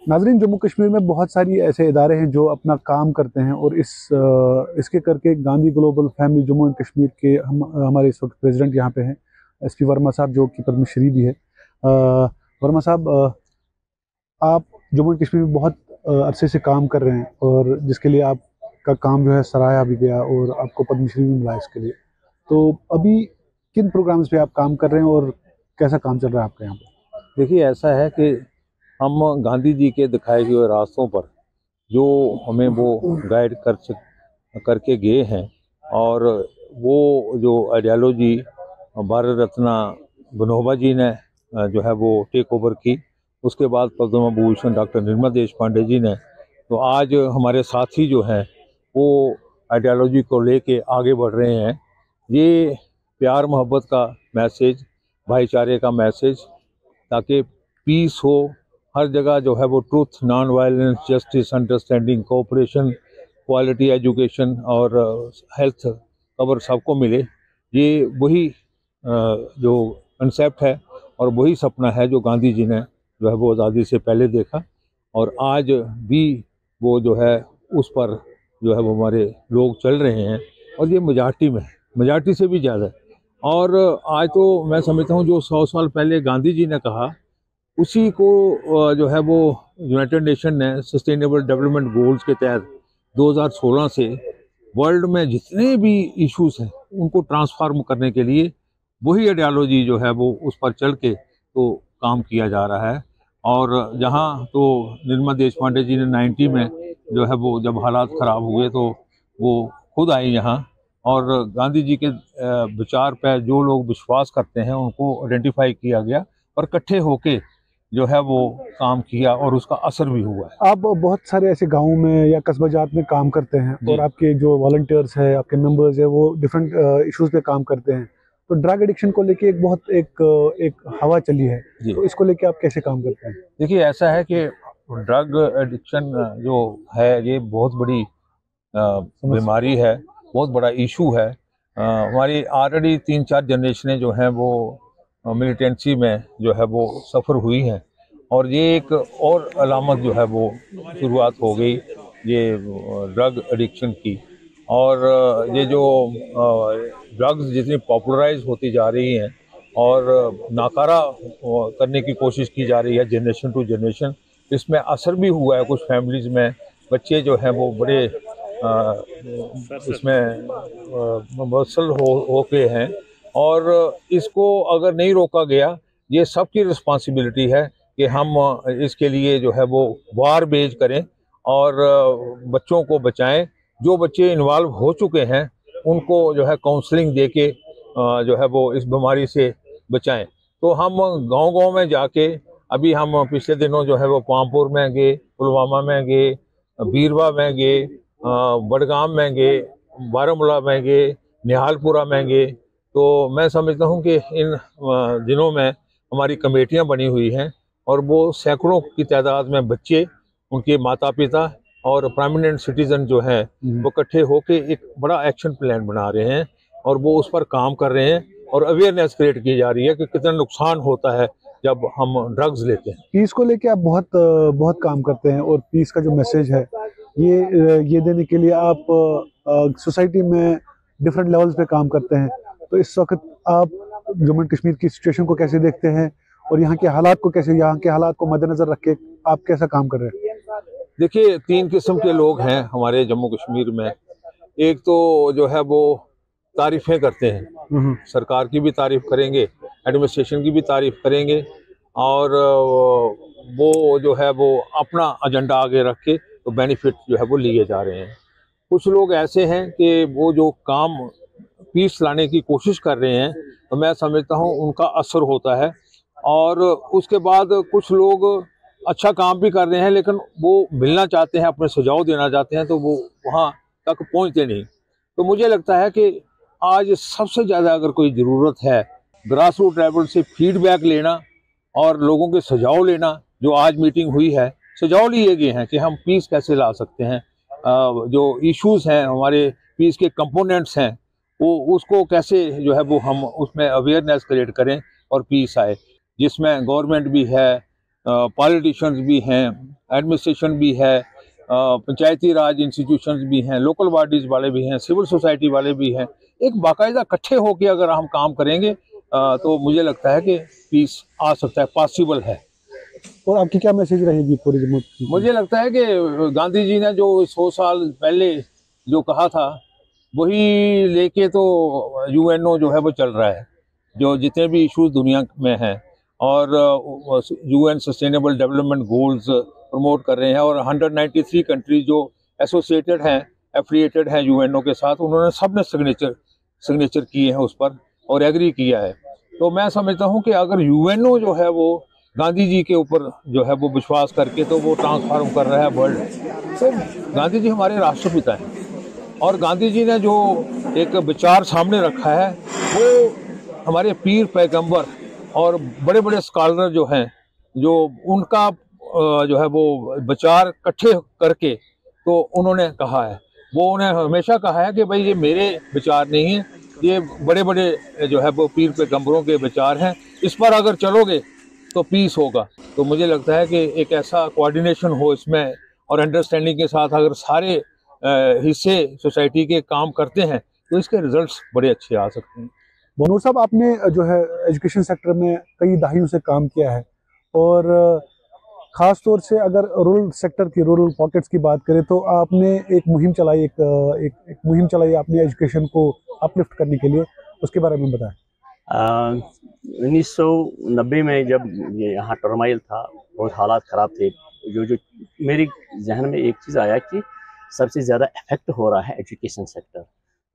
नाज़रीन, जम्मू कश्मीर में बहुत सारी ऐसे इदारे हैं जो अपना काम करते हैं और इसके करके Gandhi global family Jammu and Kashmir के हमारे इस वक्त प्रेसिडेंट यहाँ पे हैं, एसपी वर्मा साहब, जो कि पद्मश्री भी है। वर्मा साहब, आप जम्मू एंड कश्मीर में बहुत अरसे से काम कर रहे हैं और जिसके लिए आपका काम जो है सराहा भी गया और आपको पद्मश्री भी मिला इसके लिए। तो अभी किन प्रोग्राम्स पे आप काम कर रहे हैं और कैसा काम चल रहा है आपका यहाँ पे? देखिए, ऐसा है कि हम गांधी जी के दिखाए हुए रास्तों पर जो हमें वो गाइड करके गए हैं, और वो जो आइडियोलॉजी भारत रत्न विनोबा जी ने जो है वो टेक ओवर की, उसके बाद पद्म भूषण डॉक्टर निर्मल देशपांडे जी ने, तो आज हमारे साथी जो हैं वो आइडियोलॉजी को लेके आगे बढ़ रहे हैं। ये प्यार मोहब्बत का मैसेज, भाईचारे का मैसेज, ताकि पीस हो हर जगह, जो है वो truth, non violence, justice, understanding, cooperation, quality education और हेल्थ कवर सबको मिले। ये वही जो कंसेप्ट है और वही सपना है जो गांधी जी ने जो है वो आज़ादी से पहले देखा, और आज भी वो जो है उस पर जो है वो हमारे लोग चल रहे हैं। और ये मेजॉरिटी से भी ज़्यादा है। और आज तो मैं समझता हूँ जो 100 साल पहले गांधी जी ने कहा, उसी को जो है वो यूनाइटेड नेशन ने सस्टेनेबल डेवलपमेंट गोल्स के तहत 2016 से वर्ल्ड में जितने भी इश्यूज हैं उनको ट्रांसफार्म करने के लिए वही आइडियोलॉजी जो है वो उस पर चल के तो काम किया जा रहा है। और जहाँ तो निर्मल देशपांडे जी ने 90 में जो है वो जब हालात ख़राब हुए तो वो खुद आई यहाँ, और गांधी जी के विचार पर जो लोग विश्वास करते हैं उनको आइडेंटिफाई किया गया और इकट्ठे होके जो है वो काम किया, और उसका असर भी हुआ है। आप बहुत सारे ऐसे गाँव में या कस्बा जात में काम करते हैं और आपके जो वॉलंटियर्स हैं, आपके मेंबर्स हैं, वो डिफरेंट इश्यूज पे काम करते हैं। तो ड्रग एडिक्शन को लेके एक हवा चली है, तो इसको लेके आप कैसे काम करते हैं? देखिए, ऐसा है कि ड्रग एडिक्शन जो है ये बहुत बड़ी बीमारी है, बहुत बड़ा इशू है। हमारी ऑलरेडी 3-4 जनरेशनें जो हैं वो मिलिटेंसी में जो है वो सफ़र हुई हैं, और ये एक और अलामत जो है वो शुरुआत हो गई ये ड्रग एडिक्शन की। और ये जो ड्रग्स जितनी पॉपुलराइज होती जा रही हैं और नाकारा करने की कोशिश की जा रही है जनरेशन टू जनरेशन, इसमें असर भी हुआ है कुछ फैमिलीज़ में। बच्चे जो हैं वो बड़े इसमें मुवस्सल हो के हैं, और इसको अगर नहीं रोका गया, ये सबकी रिस्पॉन्सिबिलिटी है कि हम इसके लिए जो है वो वार बेज करें और बच्चों को बचाएं। जो बच्चे इन्वॉल्व हो चुके हैं उनको जो है काउंसलिंग दे के जो है वो इस बीमारी से बचाएं। तो हम गांव-गांव में जाके, अभी हम पिछले दिनों जो है वो पामपुर में गए, पुलवामा में गए, बीरवा में गए, बडगाम में गए, बारामूला में गए, निहालपुरा में गए। तो मैं समझता हूँ कि इन दिनों में हमारी कमेटियाँ बनी हुई हैं और वो सैकड़ों की तादाद में बच्चे, उनके माता पिता और प्रोमिनेंट सिटीजन जो हैं वो इकट्ठे होके एक बड़ा एक्शन प्लान बना रहे हैं, और वो उस पर काम कर रहे हैं, और अवेयरनेस क्रिएट की जा रही है कि कितना नुकसान होता है जब हम ड्रग्स लेते हैं। पीस को लेके आप बहुत काम करते हैं, और पीस का जो मैसेज है ये देने के लिए आप सोसाइटी में डिफरेंट लेवल्स पे काम करते हैं। तो इस वक्त आप जम्मू एंड कश्मीर की सिचुएशन को कैसे देखते हैं और यहाँ के हालात को मद्देनजर रख के आप कैसा काम कर रहे हैं? देखिए, 3 किस्म के लोग हैं हमारे जम्मू कश्मीर में। एक तो जो है वो तारीफ़ें करते हैं, सरकार की भी तारीफ़ करेंगे, एडमिनिस्ट्रेशन की भी तारीफ़ करेंगे, और वो जो है वो अपना एजेंडा आगे रख के तो बेनिफिट जो है वो लिए जा रहे हैं। कुछ लोग ऐसे हैं कि वो जो काम पीस लाने की कोशिश कर रहे हैं, तो मैं समझता हूँ उनका असर होता है। और उसके बाद कुछ लोग अच्छा काम भी कर रहे हैं, लेकिन वो मिलना चाहते हैं, अपने सुझाव देना चाहते हैं, तो वो वहाँ तक पहुँचते नहीं। तो मुझे लगता है कि आज सबसे ज़्यादा अगर कोई ज़रूरत है ग्रास रूट लेवल से फीडबैक लेना और लोगों के सुझाव लेना। जो आज मीटिंग हुई है, सुझाव लिए गए हैं कि हम पीस कैसे ला सकते हैं, जो इश्यूज़ हैं हमारे पीस के कंपोनेंट्स हैं वो उसको कैसे जो है वो हम उसमें अवेयरनेस क्रिएट करें और पीस आए, जिसमें गवर्नमेंट भी है, पॉलिटिशियंस भी हैं, एडमिनिस्ट्रेशन भी है, पंचायती राज इंस्टीट्यूशंस भी हैं, लोकल बॉडीज वाले भी हैं, सिविल सोसाइटी वाले भी हैं। एक बाकायदा इकट्ठे होकर अगर हम काम करेंगे तो मुझे लगता है कि पीस आ सकता है, पॉसिबल है। और आपकी क्या मैसेज रहेगी पूरी जम्मू की? मुझे लगता है कि गांधी जी ने जो 100 साल पहले जो कहा था वही लेके तो यूएनओ जो है वो चल रहा है। जो जितने भी इश्यूज दुनिया में हैं और UN sustainable development goals promote कर रहे हैं, और 193 कंट्रीज जो एसोसिएटेड हैं, एफिलिएटेड हैं यूएनओ के साथ, उन्होंने सब ने सिग्नेचर किए हैं उस पर और एग्री किया है। तो मैं समझता हूँ कि अगर यूएनओ जो है वो गांधी जी के ऊपर जो है वो विश्वास करके तो वो ट्रांसफॉर्म कर रहा है वर्ल्ड। तो गांधी जी हमारे राष्ट्रपिता हैं और गांधी जी ने जो एक विचार सामने रखा है वो हमारे पीर पैगंबर और बड़े बड़े स्कॉलर जो हैं, जो उनका जो है वो विचार इकट्ठे करके तो उन्होंने कहा है, वो उन्हें हमेशा कहा है कि भाई ये मेरे विचार नहीं है, ये बड़े बड़े जो है वो पीर पैगंबरों के विचार हैं, इस पर अगर चलोगे तो पीस होगा। तो मुझे लगता है कि एक ऐसा कोऑर्डिनेशन हो इसमें और अंडरस्टैंडिंग के साथ अगर सारे हिस्से सोसाइटी के काम करते हैं तो इसके रिजल्ट्स बड़े अच्छे आ सकते हैं। नूर साहब, आपने जो है एजुकेशन सेक्टर में कई दहाइयों से काम किया है और ख़ास तौर से अगर रूरल सेक्टर की, रूरल पॉकेट्स की बात करें तो आपने एक मुहिम चलाई, एक मुहिम चलाई आपने एजुकेशन को अपलिफ्ट करने के लिए, उसके बारे में बताएं। 1990 में जब ये यहाँ टर्माइल था, बहुत हालात ख़राब थे। जो मेरी जहन में एक चीज़ आया कि सबसे ज़्यादा इफेक्ट हो रहा है एजुकेशन सेक्टर।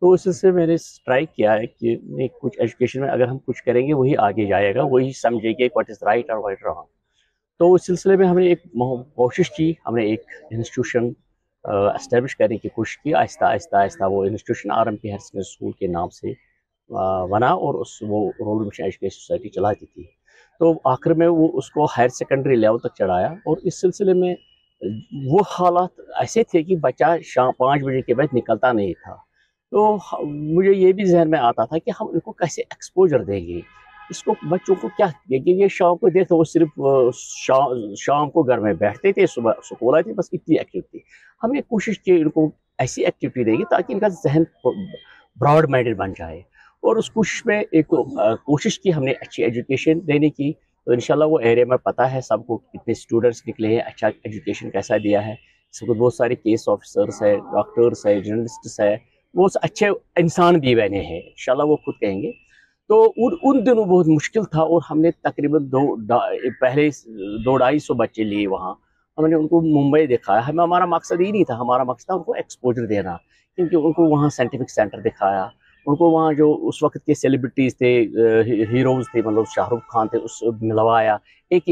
तो उस से मैंने ट्राई किया है कि नहीं, कुछ एजुकेशन में अगर हम कुछ करेंगे वही आगे जाएगा, वही समझेंगे व्हाट इज़ राइट और व्हाट इज़ रॉन्ग। तो उस सिलसिले में हमने एक कोशिश की, हमने एक इंस्टीट्यूशन एस्टेब्लिश करने की कोशिश की। आहिस्ता आहिस्ता वो institution RMP higher secondary school के नाम से बना और वो रूरल मिशन एजुकेशन सोसाइटी चलाती थी। तो आखिर में वो उसको हायर सेकेंडरी लेवल तक चढ़ाया और इस सिलसिले में वो हालात ऐसे थे कि बच्चा शाम 5 बजे के बाद निकलता नहीं था। तो मुझे ये भी जहन में आता था कि हम इनको कैसे एक्सपोजर देंगे, इसको बच्चों को क्या देंगे। ये शाम को देखते वो सिर्फ शाम को घर में बैठते थे, सुबह स्कूल आते, बस इतनी एक्टिविटी। हमने कोशिश की इनको ऐसी एक्टिविटी देंगे ताकि इनका जहन ब्रॉड माइंडेड बन जाए। और उस कोशिश में एक कोशिश की हमने अच्छी एजुकेशन देने की। तो इंशाल्लाह वो एरिया में पता है सबको कितने स्टूडेंट्स निकले हैं, अच्छा एजुकेशन कैसा दिया है। सबको बहुत सारे केस ऑफिसर्स है, डॉक्टर्स है, जर्नलिस्ट्स है, वो अच्छे इंसान भी बने हैं, इंशाल्लाह वो खुद कहेंगे। तो उन दिनों बहुत मुश्किल था और हमने तकरीबन 200-250 बच्चे लिए वहाँ। हमने उनको मुंबई दिखाया। हमारा मकसद ही नहीं था, हमारा मकसद था उनको एक्सपोजर देना, क्योंकि उनको वहाँ साइंटिफिक सेंटर दिखाया, उनको वहाँ जो उस वक्त के सेलिब्रिटीज़ थे, हीरोज़ थे, मतलब शाहरुख खान थे, उस मिलवाया। एक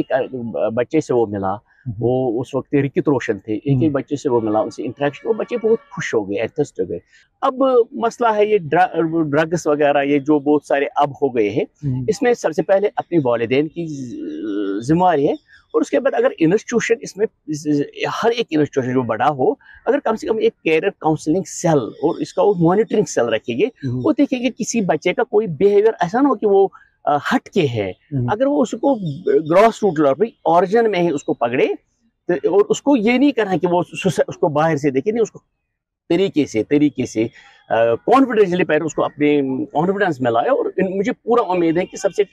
बच्चे से वो मिला, वो उस वक्त रिकित रोशन थे, एक बच्चे से वो मिला, उनसे इंटरेक्शन, वो बच्चे बहुत खुश हो गए, एंथस्ट हो गए। अब मसला है ये ड्रग्स वगैरह, ये जो बहुत सारे अब हो गए हैं, इसमें सबसे पहले अपने वालिदैन की जिम्मेदारी है। और उसके बाद अगर इंस्टीट्यूशन इसमें, हर एक इंस्टीट्यूशन जो बड़ा हो, अगर कम से कम एक कैरियर काउंसलिंग सेल और इसका वो मॉनिटरिंग सेल रखेंगे, वो देखेंगे किसी बच्चे का कोई बिहेवियर ऐसा ना हो कि वो हट के है। अगर वो उसको ग्रॉस रूट लेवल पे ओरिजिन में ही उसको पकड़े, तो और उसको ये नहीं करना कि वो उसको बाहर से देखे, नहीं, उसको तरीके से कॉन्फिडेंशियली पहले उसको अपने कॉन्फिडेंस में लाए। और मुझे पूरा उम्मीद है कि सबसे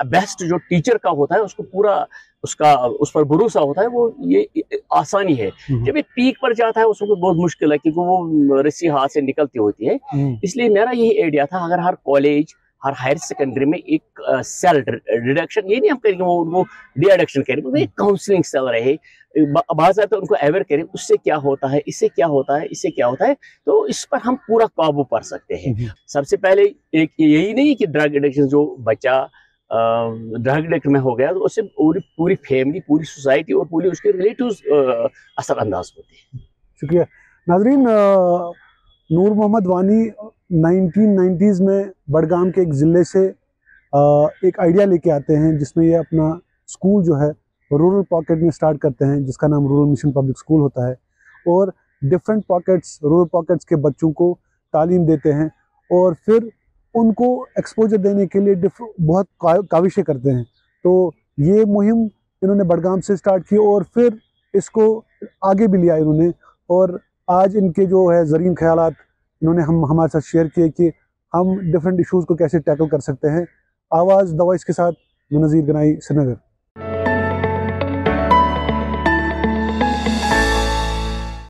बेस्ट जो टीचर का होता है उसको पूरा उसका उस पर भरोसा होता है, वो ये आसानी है। जब ये पीक पर जाता है उसको बहुत मुश्किल है, क्योंकि वो रस्सी हाथ से निकलती होती है। इसलिए मेरा यही आइडिया था, अगर हर कॉलेज, हर हायर सेकेंडरी में एक सेल रिडक्शन, ये नहीं हम करेंगे वो उनको डी एडिक्शन करेंगे, एक काउंसलिंग सेल रहे, बाज़ाब्ता उनको अवेयर करें, उससे क्या होता है, इससे क्या होता है, इससे क्या होता है, तो इस पर हम पूरा काबू पा सकते हैं। सबसे पहले एक यही नहीं कि ड्रग एडिक्शन, जो बच्चा ड्रग एडिक्ट में हो गया तो उससे पूरी फैमिली, पूरी सोसाइटी और पूरी उसके रिलेटिव्स असरअंदाज होते हैं। शुक्रिया। नाज़रीन, नूर मोहम्मद वानी 1990s में बडगाम के एक ज़िले से एक आइडिया लेके आते हैं, जिसमें ये अपना स्कूल जो है रूरल पॉकेट में स्टार्ट करते हैं, जिसका नाम रूरल मिशन पब्लिक स्कूल होता है। और डिफरेंट पॉकेट्स, रूरल पॉकेट्स के बच्चों को तालीम देते हैं और फिर उनको एक्सपोजर देने के लिए बहुत काविशें करते हैं। तो ये मुहिम इन्होंने बडगाम से स्टार्ट की और फिर इसको आगे भी लिया इन्होंने। और आज इनके जो है ज़रीन ख्यालात इन्होंने हमारे साथ शेयर किए कि हम डिफरेंट इश्यूज़ को कैसे टैकल कर सकते हैं। आवाज़ द वॉइस के साथ नज़ीर गनाई, श्रीनगर।